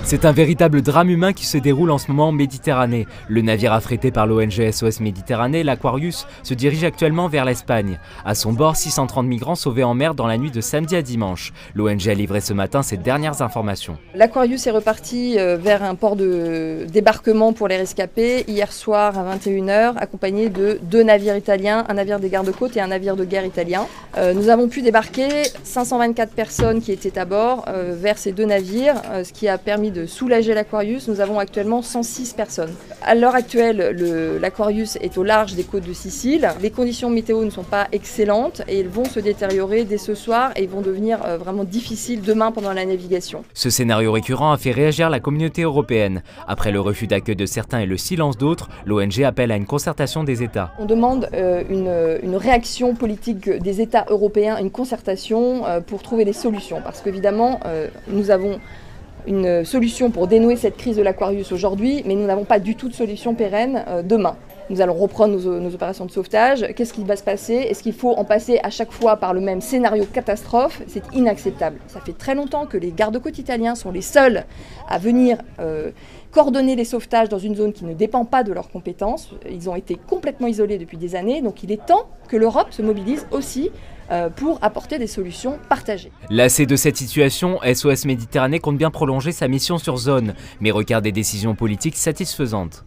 C'est un véritable drame humain qui se déroule en ce moment en Méditerranée. Le navire affrété par l'ONG SOS Méditerranée, l'Aquarius, se dirige actuellement vers l'Espagne. À son bord, 630 migrants sauvés en mer dans la nuit de samedi à dimanche. L'ONG a livré ce matin ses dernières informations. L'Aquarius est reparti vers un port de débarquement pour les rescapés hier soir à 21 h, accompagné de 2 navires italiens, un navire des gardes-côtes et un navire de guerre italien. Nous avons pu débarquer 524 personnes qui étaient à bord vers ces 2 navires, ce qui a permis de soulager l'Aquarius. Nous avons actuellement 106 personnes. À l'heure actuelle, l'Aquarius est au large des côtes de Sicile. Les conditions météo ne sont pas excellentes et elles vont se détériorer dès ce soir et vont devenir vraiment difficiles demain pendant la navigation. Ce scénario récurrent a fait réagir la communauté européenne. Après le refus d'accueil de certains et le silence d'autres, l'ONG appelle à une concertation des États. On demande une réaction politique des États européens, une concertation pour trouver des solutions. Parce qu'évidemment, nous avons une solution pour dénouer cette crise de l'Aquarius aujourd'hui, mais nous n'avons pas du tout de solution pérenne demain. Nous allons reprendre nos opérations de sauvetage. Qu'est-ce qui va se passer? Est-ce qu'il faut en passer à chaque fois par le même scénario catastrophe? C'est inacceptable. Ça fait très longtemps que les gardes-côtes italiens sont les seuls à venir coordonner les sauvetages dans une zone qui ne dépend pas de leurs compétences. Ils ont été complètement isolés depuis des années, donc il est temps que l'Europe se mobilise aussi pour apporter des solutions partagées. Lassé de cette situation, SOS Méditerranée compte bien prolonger sa mission sur zone, mais requiert des décisions politiques satisfaisantes.